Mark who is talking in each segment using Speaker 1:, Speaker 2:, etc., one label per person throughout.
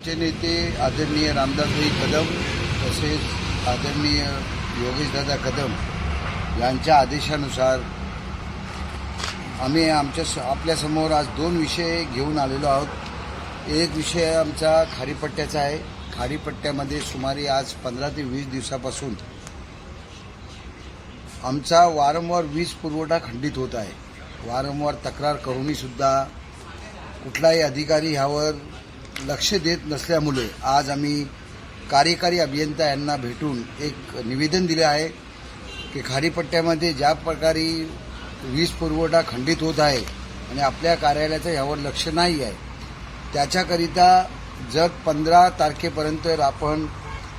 Speaker 1: चे नेते आदरणीय रामदासभाई कदम तसेच आदरणीय योगेशदादा कदम यांच्या आदेशानुसार आम्ही आपल्यासमोर आज दोन विषय घेऊन आलेलो आहोत। एक विषय आमचा खाडीपट्ट्याचा आहे। खाडीपट्ट्यामध्ये सुमारे आज 15 ते 20 दिवसापासून आमचा वारंवार वीज पुरवठा खंडित होत आहे। वारंवार तक्रार करूनही सुद्धा कुठलाही अधिकारी ह्यावर लक्ष देत नसल्यामुळे आज आम्ही कार्यकारी अभियंता यांना भेटून एक निवेदन दिले आहे की खाडीपट्ट्यामध्ये ज्या प्रकारे वीज पुरवठा खंडित होत आहे आणि आपल्या कार्यालयाचं यावर लक्ष नाही आहे, त्याच्याकरिता जर 15 तारखेपर्यंत आपण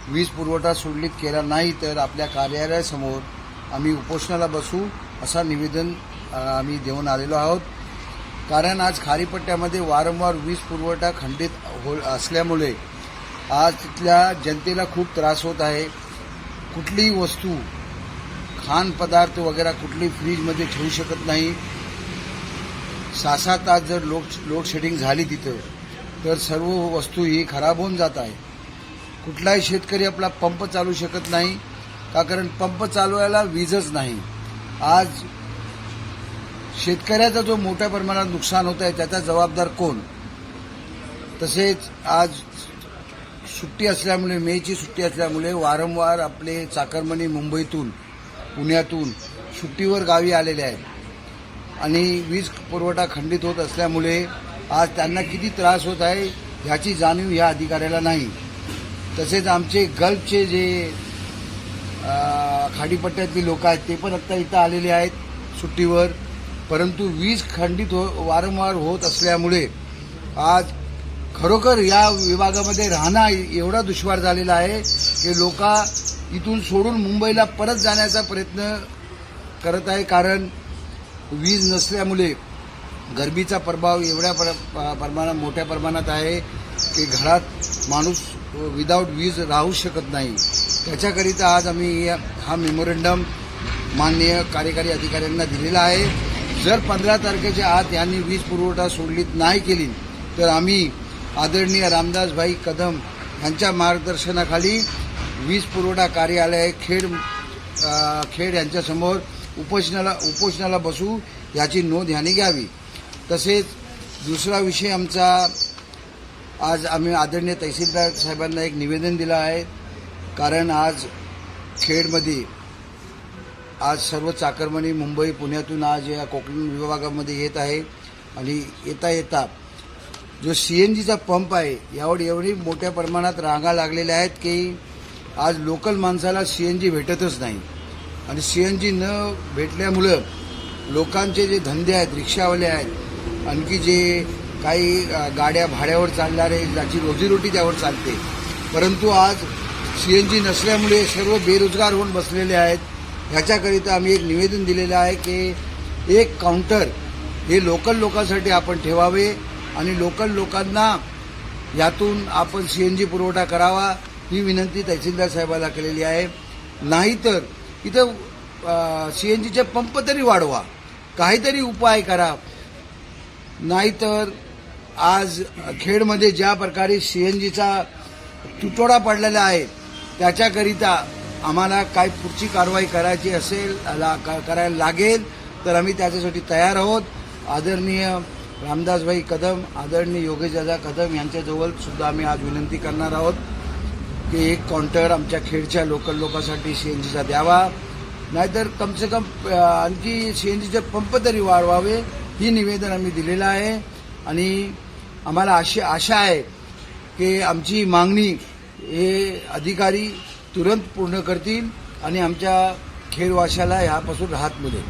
Speaker 1: वीज पुरवठा सुरळीत केला नाही तर आपल्या कार्यालयासमोर आम्ही उपोषणाला बसू असा निवेदन आम्ही देऊन आलेलो आहोत। कारण आज खाडीपट्ट्यामध्ये वारंवार वीज पुरवठा खंडित असल्यामुळे आज तिथल्या जनतेला खूप त्रास होत आहे। कुठलीही वस्तू खान पदार्थ वगैरे कुठली फ्रीजमध्ये ठेवू शकत नाही। 6-7 तास जर लोड शेडिंग झाली तिथं तर सर्व वस्तू ही खराब होऊन जात आहे। कुठलाही शेतकरी आपला पंप चालू शकत नाही का, कारण पंप चालवायला वीजच नाही। आज शेतकऱ्याचा जो मोठ्या प्रमाणात नुकसान होत आहे त्याचा जबाबदार कोण? तसेच आज सुट्टी असल्यामुळे, मेची सुट्टी असल्यामुळे वारंवार आपले चाकरमनी मुंबईतून पुण्यातून सुट्टीवर गावी आलेले आहेत आणि वीज पुरवठा खंडित होत असल्यामुळे आज त्यांना किती त्रास होत आहे ह्याची जाणीव ह्या अधिकाऱ्याला नाही। तसेच आमचे गल्फचे जे खाडीपट्ट्यातली लोक आहेत ते पण आता इथं आलेले आहेत सुट्टीवर, परंतु वीज खंडित वारंवार होत असल्यामुळे आज खरोखर या विभागामध्ये राहणं एवढा दुष्वार झालेला आहे की लोक इथून सोडून मुंबईला परत जाण्याचा प्रयत्न करत आहे। कारण वीज नसल्यामुळे गरमीचा प्रभाव एवढ्या मोठ्या प्रमाणात आहे की घरात माणूस विदाऊट वीज राहू शकत नाही। त्याच्याकरिता आज आम्ही हा मेमोरंडम माननीय कार्यकारी अधिकाऱ्यांना दिलेला आहे। जर 15 तारखेच्या आत यांनी वीज पुरवठा सुरळीत नाही केली तर आम्ही आदरणीय रामदासभाई कदम यांच्या मार्गदर्शनाखाली वीज पुरवठा कार्यालय खेड यांच्यासमोर उपोषणाला बसू याची नोंद यांनी घ्यावी। तसेच दुसरा विषय आमचा, आज आम्ही आदरणीय तहसीलदार साहेबांना एक निवेदन दिलं आहे। कारण आज खेडमध्ये आज सर्व चाकरमनी मुंबई पुण्यातून आज या कोकण विभागामध्ये येत आहे आणि येता जो CNGचा पंप आहे यावर एवढी मोठ्या प्रमाणात रांगा लागलेल्या आहेत की आज लोकल माणसाला CNG भेटतच नाही आणि CNG न भेटल्यामुळं लोकांचे जे धंदे आहेत, रिक्षावाले आहेत, आणखी जे काही गाड्या भाड्यावर चालणारे ज्याची रोजीरोटी त्यावर चालते, परंतु आज CNG नसल्यामुळे सर्व बेरोजगार होऊन बसलेले आहेत। ह्याच्याकरिता आम्ही एक निवेदन दिलेलं आहे की एक काउंटर हे लोकल लोकांसाठी आपण ठेवावे आणि लोकल लोकांना यातून आपण CNG पुरवठा करावा ही विनंती तहसीलदार साहेबाला केलेली आहे। नाहीतर इथं CNGचे पंप तरी वाढवा, काहीतरी उपाय करा। नाहीतर आज खेडमध्ये ज्या प्रकारे CNGचा तुटवडा पडलेला आहे त्याच्याकरिता आम्हाला काय पुढची कारवाई करायची असेल करायला लागेल तर आम्ही त्याच्यासाठी तयार आहोत। आदरणीय रामदासभाई कदम, आदरणीय योगेशदादा कदम यांच्याजवळ सुद्धा आम्ही आज विनंती करणार आहोत की एक काउंटर आमच्या खेडच्या लोकल लोकांसाठी CNGचा द्यावा, नाहीतर कम से कम आणखी CNGचे पंप तरी वाढवावे ही निवेदन आम्ही दिलेलं आहे। आणि आम्हाला अशी आशा आहे की आमची मागणी हे अधिकारी तुरंत पूर्ण करतील आणि आमच्या खेडवाशाला यापासून राहत मिळेल।